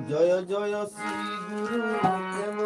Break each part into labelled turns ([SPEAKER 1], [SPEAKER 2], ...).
[SPEAKER 1] জয় জয় শ্রী গুরু প্রেম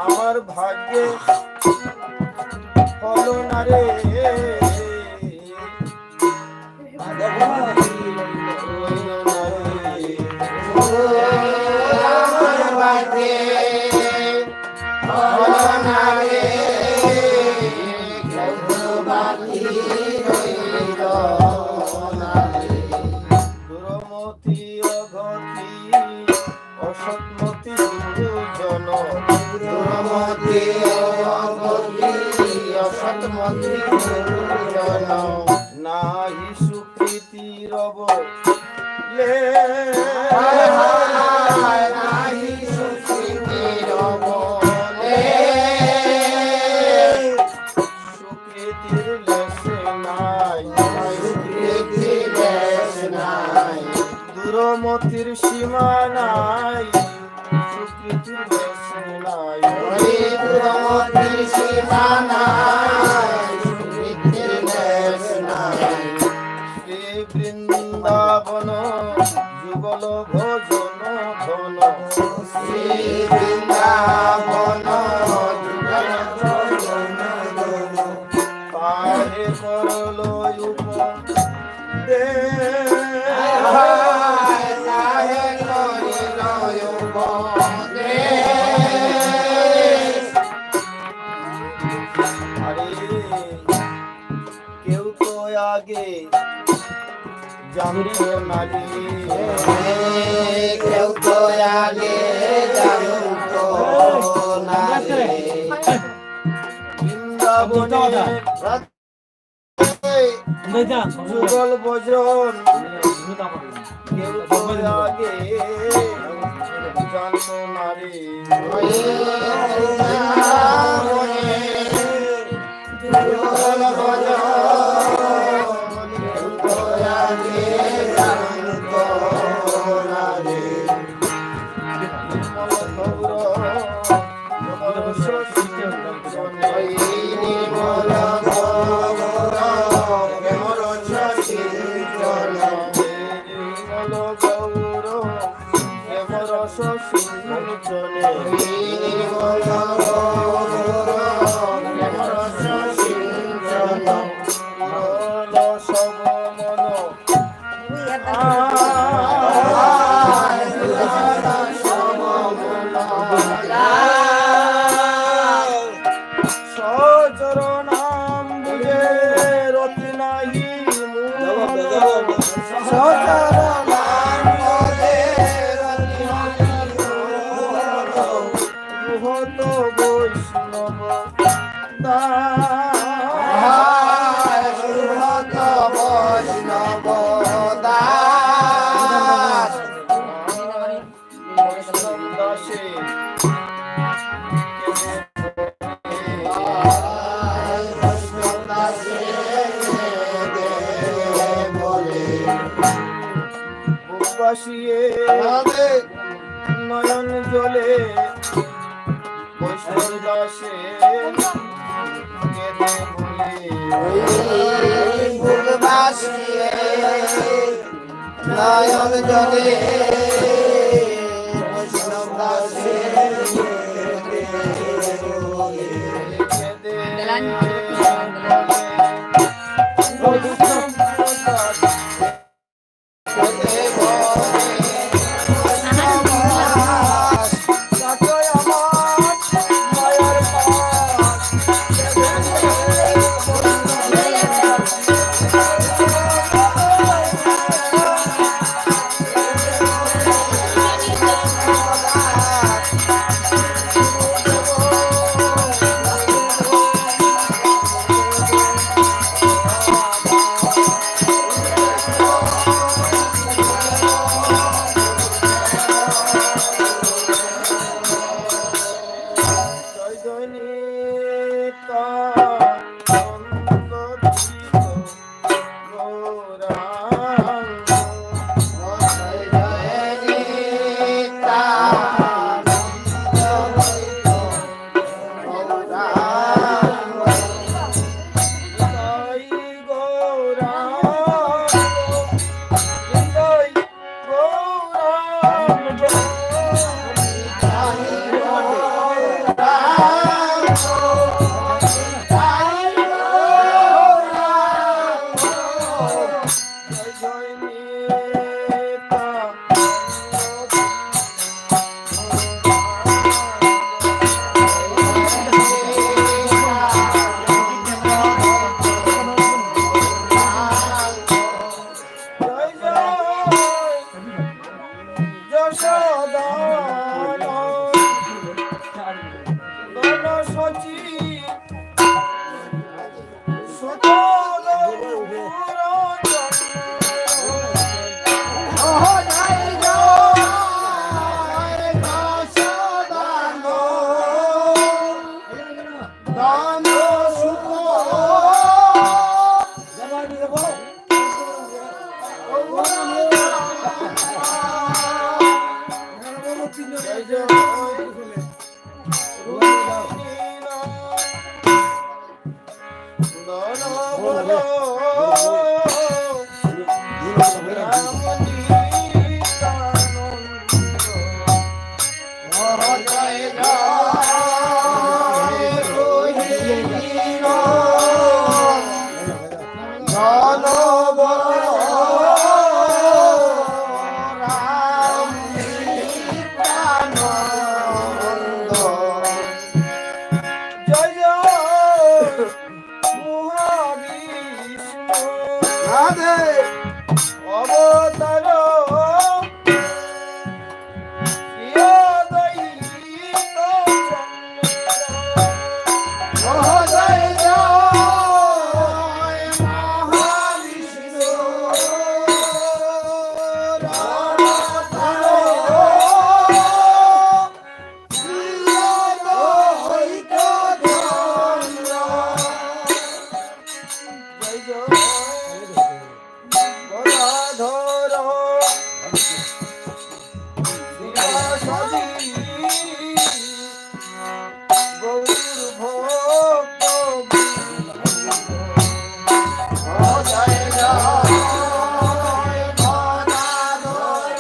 [SPEAKER 1] আমার ভাগ্যে হলো না রে নাহি সুকৃতি রব লে
[SPEAKER 2] নাহি সুকৃতি রব লে
[SPEAKER 1] সুকৃতির লেশে নাই
[SPEAKER 2] সুকৃতির লেশ নাই
[SPEAKER 1] দুরমতির সীমা নাই সুকৃতির লেশে নাই
[SPEAKER 2] দুরমতির সীমা নাই সুকৃতির লেশ নাই
[SPEAKER 1] শ্রী বৃন্দাবন যুগল ভোজন ধন
[SPEAKER 2] শ্রী বৃন্দাবন যুগল ভোজন ধন
[SPEAKER 1] তাহে করল উপদেশ
[SPEAKER 2] তাহে করিল উপদেশ
[SPEAKER 1] আরে কেউ তো আগে জানতো না রে
[SPEAKER 2] কেউ তো আগে জানতো না রে
[SPEAKER 1] বৃন্দাবনে যুগল ভজন কেউ তো আগে জানতো না রে
[SPEAKER 2] যুগল ভজন কেউ তো আগে জানতো না রে
[SPEAKER 1] নির্মল গৌর
[SPEAKER 2] নির্মল গৌর কেমন চিন্তন
[SPEAKER 1] নির্মল গৌর হেমরস সিঞ্চনে
[SPEAKER 2] নির্মল গৌর কেমন চিন্তন
[SPEAKER 1] নিরল সব মন সচরণাম বুঝে রতি নাহি রুহত বৈষ্ণব বৈষ্ণব দাসে বুকবাসিয়ে নয়ন জলে বৈষ্ণব দাসে কেঁদে বলে
[SPEAKER 2] নয়ন জলে বৈষ্ণব দাসে
[SPEAKER 1] কেঁদে বৈষ্ণব দাসে বলো রাম নিত্যানন্দ
[SPEAKER 2] জয় জয় রহির জন বল রাম নিত্যানন্দ
[SPEAKER 1] জয় জয় মহাবিষ্ণু
[SPEAKER 2] রাধে
[SPEAKER 1] অবতার প্রিয় দৈত
[SPEAKER 2] জয় জয় মহাবিষ্ণু
[SPEAKER 1] জয় জয় গদাধর শিবাসাদি গৌর ভক্ত
[SPEAKER 2] জয় জয় গদাধর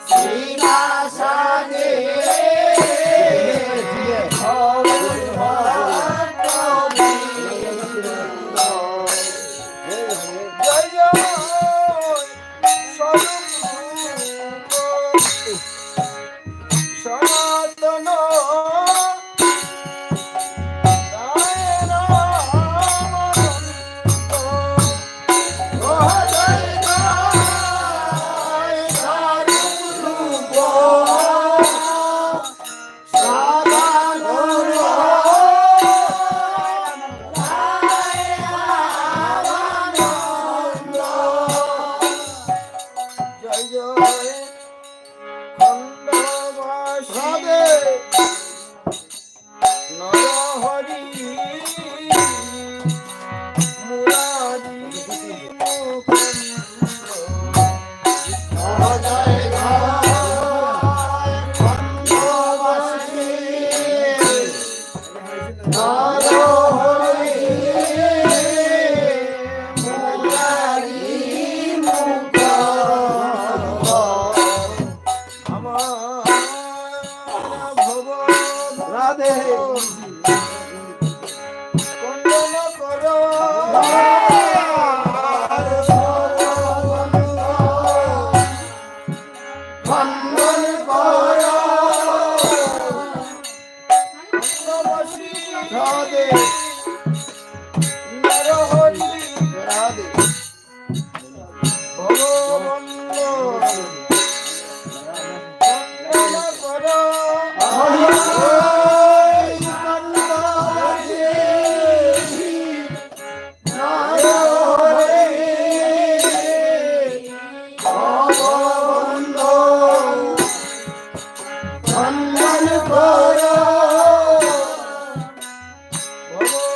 [SPEAKER 2] শ্রীবাসাদি
[SPEAKER 1] জয় জয় স্বরূপ সনাতন রায় রামানন্দ জয় জয় খণ্ডবাসী নরহরি মুরারি মুকুন্দ আমার ভব
[SPEAKER 2] রাধে
[SPEAKER 1] কন্দন কর
[SPEAKER 2] বন্দন কর
[SPEAKER 1] খণ্ডবাসী
[SPEAKER 2] রাধে
[SPEAKER 1] নরহরি
[SPEAKER 2] রাধে
[SPEAKER 1] ভগবন্দ কন্দন কর ভগবন্দ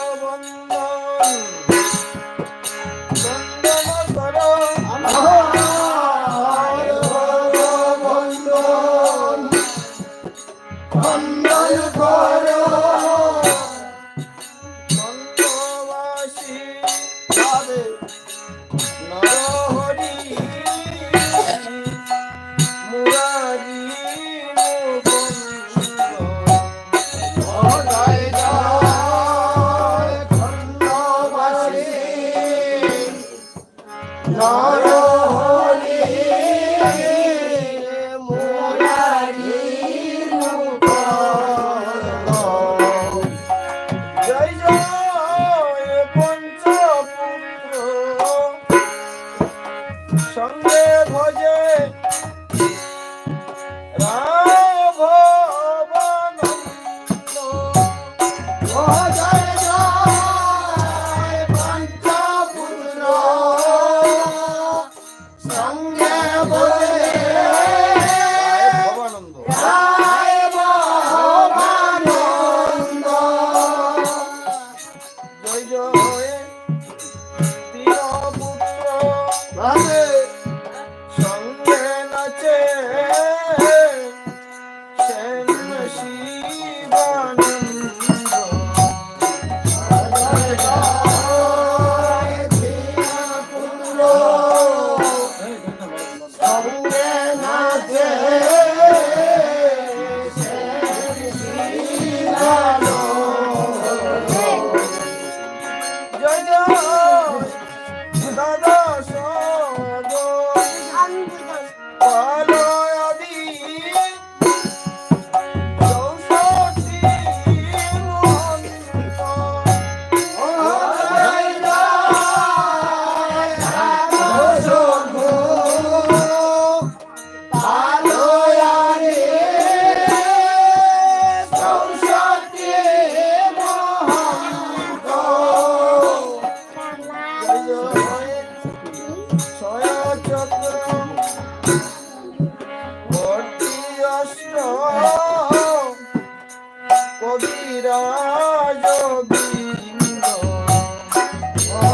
[SPEAKER 1] গোবিন্দ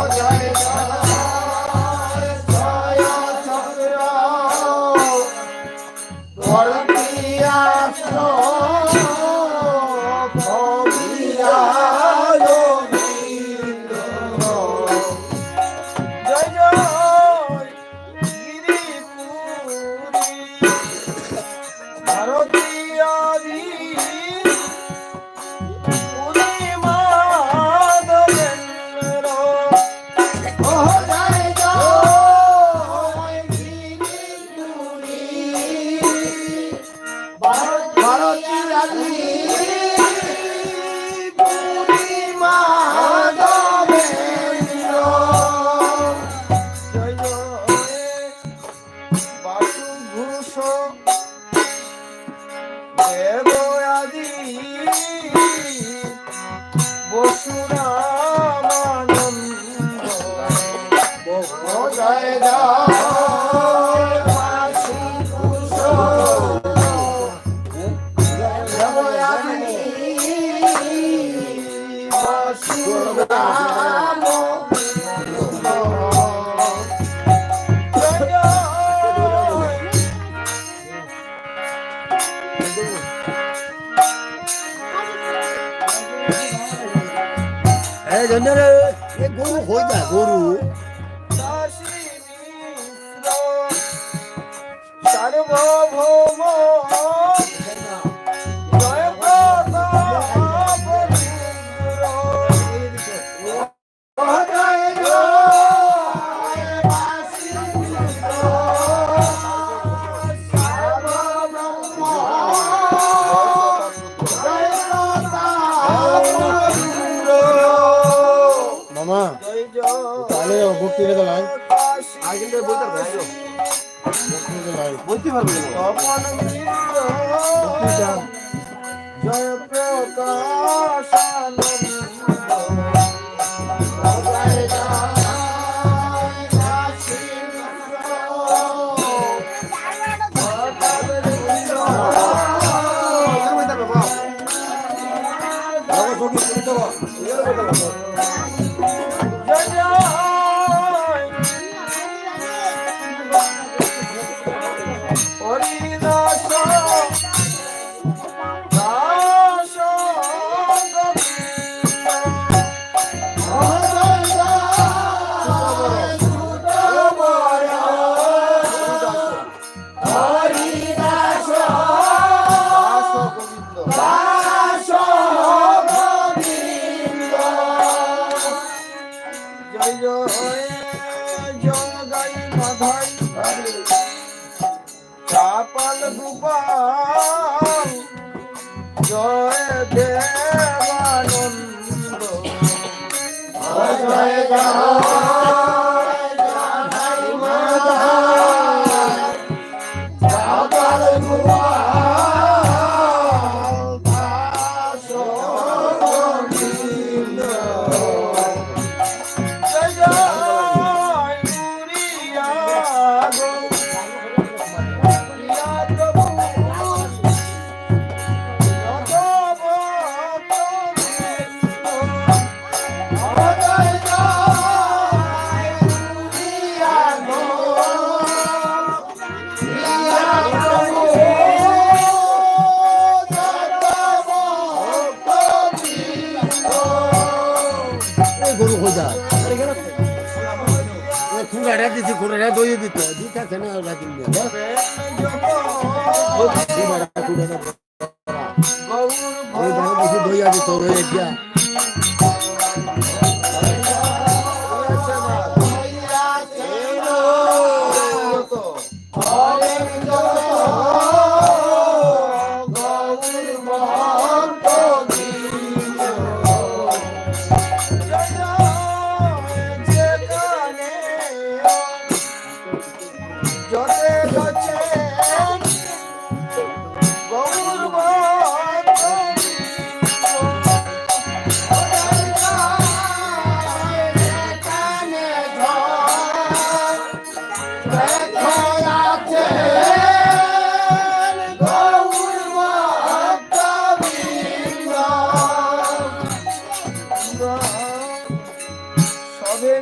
[SPEAKER 2] জয় জয় জয় চক্র বর্তিয়াস্ত ভবিয়া গোবিন্দ
[SPEAKER 1] জয় জয় গিরিপুরী ভারতীয়াদি পুরী মাধবেন্দ্র
[SPEAKER 2] ও জয় জয় গিরিপুরী ভারতীয়াদি পুরী মাধবেন্দ্র
[SPEAKER 1] জয় জয় বাসুভূষণ দেবয়াদি বসুরামানন্দ
[SPEAKER 2] ও জয় জয় বাসি কুশল দেবয়াদি বসুরাম
[SPEAKER 1] জয় জয়
[SPEAKER 2] গরু হয়ে যায় গরু
[SPEAKER 1] দাসী মিশ্র সার্বভৌম জয় প্রতাপ রুদ্র
[SPEAKER 2] ও জয় জয় বাসি কুশল সার্বব্রহ্ম জয় মামা
[SPEAKER 1] জয় জয়
[SPEAKER 2] তাহলে ভক্তি রেখে লাই
[SPEAKER 1] কাশী
[SPEAKER 2] আগে বলতে পারো বলতে পারবে
[SPEAKER 1] তপন মিশ্র জয় প্রকাশানন্দ
[SPEAKER 2] জয় জয় বাসি
[SPEAKER 1] জয় জয় হরিদাস দাস জয় জয় জগাই মাধাই চাপাল গোপাল জয় দেবানন্দ
[SPEAKER 2] জয়
[SPEAKER 1] জয় জয় গুরিয়া গো প্রিয়া প্রভু
[SPEAKER 2] গরু খোঁজা খুঁড়াটা দিছি খুঁড়াটা দই দিত দিতে আছে না ওরা কিনবে ওই ধানে বেশি দই আছে তোর হয়ে গিয়া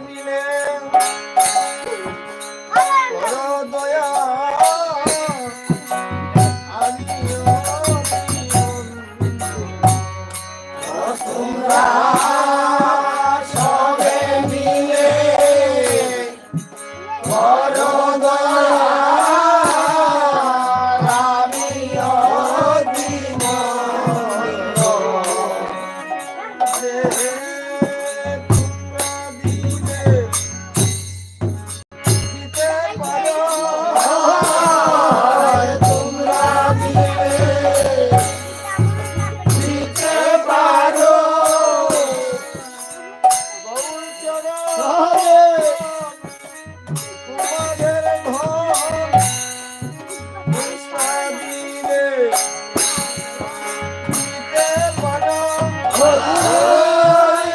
[SPEAKER 1] মিলে করো দয়া আমিও তোমরা সবে মিলে করো দয়া আমিও দিব Oh,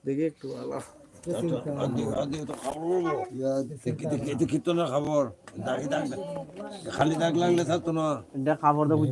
[SPEAKER 2] দেখি একটু আল্লাহ
[SPEAKER 3] খালি দাগ লাগলে থাকতো না
[SPEAKER 2] খাবার দাবার